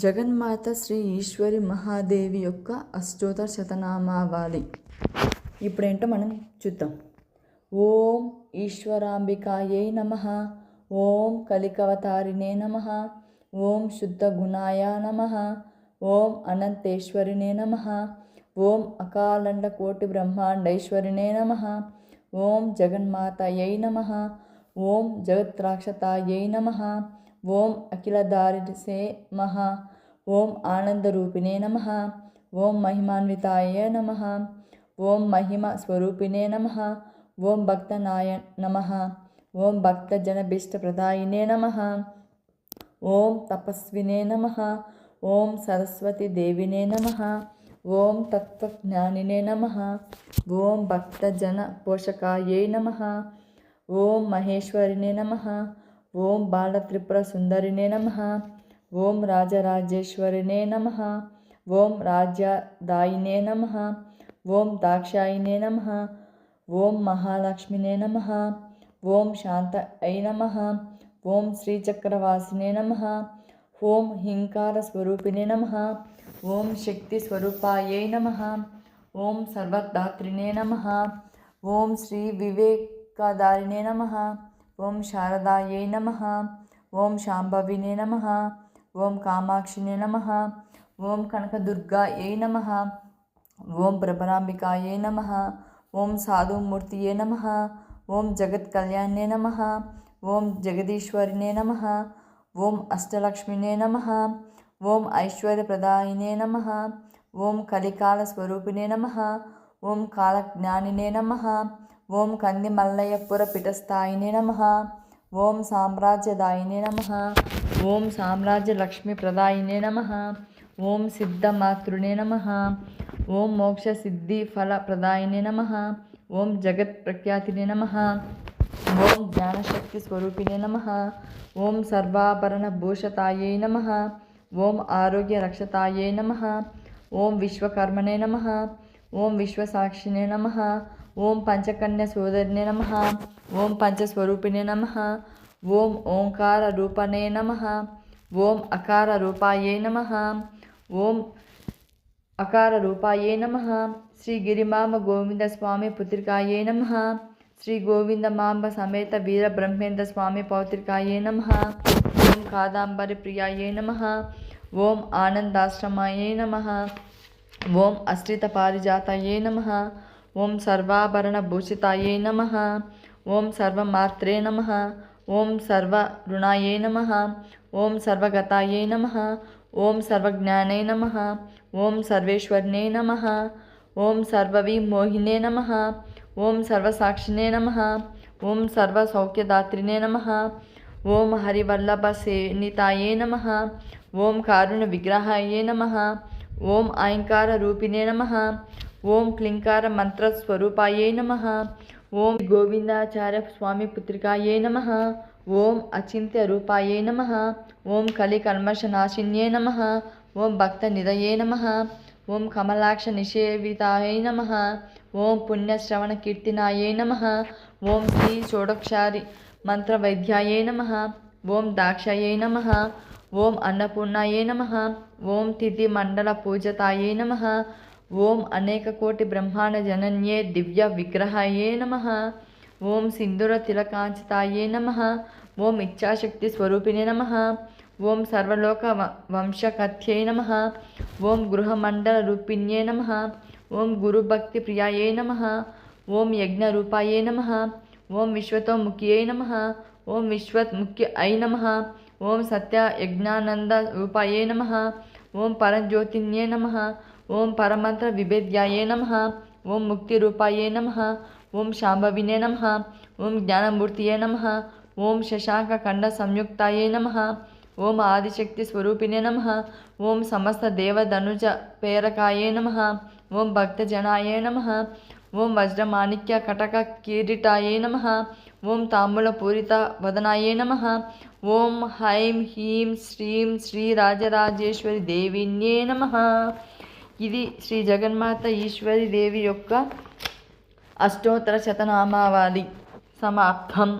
జగన్మాత శ్రీ ఈశ్వరి మహాదేవి యొక్క అష్టోత్తర శతనామావళి ఇప్పుడేంటో మనం చూద్దాం. ఓం ఈశ్వరాంబికాయై నమః. ఓం కలికవతారిణే నమః. ఓం శుద్ధ గుణాయ నమః. ఓం అనంతేశ్వరినే నమః. ఓం అకాలండ కోటి బ్రహ్మాండైశ్వరినే నమః. ఓం జగన్మాతయై నమః. ఓం జగత్రాక్షతాయై నమః. ఓం అఖిలధారిసే నమః. ఓం ఆనందరూపిణే నమః. ఓం మహిమాన్వితాయ నమః. ఓం మహిమ స్వరూపిణే నమః. ఓం భక్తనాయ నమః. ఓం భక్తజనభీష్టప్రదాయినే నమః. ఓం తపస్వినే నమః. ఓం సరస్వతి దేవినే నమః. ఓం తత్వజ్ఞానినే నమః. ఓం భక్తజన పోషకాయై నమః. ఓం మహేశ్వరినే నమః. ఓం బాలత్రిపుర సుందరినే నమః. ఓం రాజరాజేశ్వరినే నమః. ఓం రాజ్యదాయినే నమః. ఓం దాక్షాయినే నమః. ఓం మహాలక్ష్మినే నమః. ఓం శాంతయై నమః. ఓం శ్రీచక్రవాసినే నమః. ఓం హింకార స్వరూపిణే నమః. ఓం శక్తి స్వరూపాయై నమః. ఓం సర్వదాత్రినే నమః. ఓం శ్రీ వివేకదారిణే నమః. ఓం శారదాయై నమః. ఓం శాంభవినే నమః. ఓం కామాక్షినే నమః. ఓం కనకదుర్గాయై నమః. ఓం ప్రభరాంబికాయై నమః. ఓం సాధుమూర్తియే నమః. ఓం జగత్కళ్యాణే నమః. ఓం జగదీశ్వరినే నమః. ఓం అష్టలక్ష్మినే నమః. ఓం ఐశ్వర్యప్రదాయినే నమః. ఓం కలికాల స్వరూపిణే నమః. ఓం కాలజ్ఞానినే నమః. ఓం కంది మల్లయ్యపుర పిఠస్థాయినే నమః. ఓం సామ్రాజ్యదాయినే నమః. ఓం సామ్రాజ్య లక్ష్మీ ప్రదాయినే నమః. ఓం సిద్ధమాతృనే నమః. ఓం మోక్ష సిద్ధి ఫల ప్రదాయినే నమః. ఓం జగత్ ప్రఖ్యాతినే నమః. ఓం జ్ఞానశక్తి స్వరూపిణే నమః. ఓం సర్వాభరణ భూషతాయై నమః. ఓం ఆరోగ్య రక్షతాయై నమః. ఓం విశ్వకర్మనే నమః. ఓం విశ్వసాక్షినే నమః. ఓం పంచకన్య సోదరినే నమః. ఓం పంచస్వరూపిణే నమః. ఓం ఓంకార రూపనే నమః. ఓం అకార రూపాయై నమః. ఓం అకార రూపాయై నమః. శ్రీ గిరిమాంబ గోవింద స్వామి పుత్రికాయై నమః. శ్రీ గోవిందమాంబ సమేత వీర బ్రహ్మేంద్ర స్వామి పౌత్రికాయై నమః. ఓం కాదాంబరి ప్రియాయై నమః. ఓం ఆనందాశ్రమాయై నమః. ఓం అశ్రిత పారిజాతాయై నమః. ఓం సర్వాభరణ భూషితాయై నమః. ఓం సర్వమాత్రే నమః. ఓం సర్వరుణాయై నమః. ఓం సర్వగతాయై నమః. ఓం సర్వజ్ఞానై నమః. ఓం సర్వేశ్వరినే నమః. ఓం సర్వవిమోహినే నమః. ఓం సర్వసాక్షినే నమః. ఓం సర్వసౌఖ్యదాత్రినే నమః. ఓం హరివల్లభ సేనితాయై నమః. ఓం కారుణ్య విగ్రహాయై నమః. ఓం ఐంకార రూపిణే నమః. ఓం క్లింకార మంత్రస్వరూపాయై నమః. ఓం గోవిందాచార్య స్వామి పుత్రికాయై నమః. ఓం అచింత్య రూపాయై నమః. ఓం కలి కల్మషనాశిన్యై నమః. ఓం భక్త నిధయై నమః. ఓం కమలాక్ష నిషేవితాయై నమః. ఓం పుణ్యశ్రవణ కీర్తినాయై నమః. ఓం శ్రీ షోడక్షారి మంత్రవైద్యాయై నమః. ఓం దాక్షాయై నమః. ఓం అన్నపూర్ణాయై నమః. ఓం తిథి మండల పూజతాయై నమః. ఓం అనేక కోటి బ్రహ్మాండ జనన్యే దివ్య విగ్రహాయై నమః. ఓం సింధూర తిలకాంచితాయై నమః. ఓం ఇచ్ఛాశక్తి స్వరూపిణే నమః. ఓం సర్వలోక వంశకథ్యై నమః. ఓం గృహమండల రూపిణ్యై నమః. ఓం గురుభక్తి ప్రియాయై నమః. ఓం యజ్ఞరూపాయై నమః. ఓం విశ్వతోముఖ్యై నమః. ఓం విశ్వముఖ్యై నమః. ఓం సత్య యజ్ఞానంద రూపాయై నమః. ఓం పరంజ్యోతిన్యై నమః. ఓం పరమంత్ర విభేద్యాయై నమః. ఓం ముక్తి రూపాయై నమః. ఓం శాంభవినే నమః. ఓం జ్ఞానమూర్తియై నమః. ఓం శశాంక ఖండ సంయుక్తాయై నమః. ఓం ఆదిశక్తి స్వరూపిణే నమః. ఓం సమస్త దేవధనుజ ప్రేరకాయై నమః. ఓం భక్తజనాయై నమః. ఓం వజ్రమాణిక్య కటక కిరీటాయై నమః. ఓం తాంబూల పూరిత వదనాయై నమః. ఓం హైం హ్రీం శ్రీం శ్రీ రాజరాజేశ్వరి దేవిన్యే నమః. ఇది శ్రీ జగన్మాత ఈశ్వరి దేవి యొక్క అష్టోత్తర శతనామావళి సమాప్తం.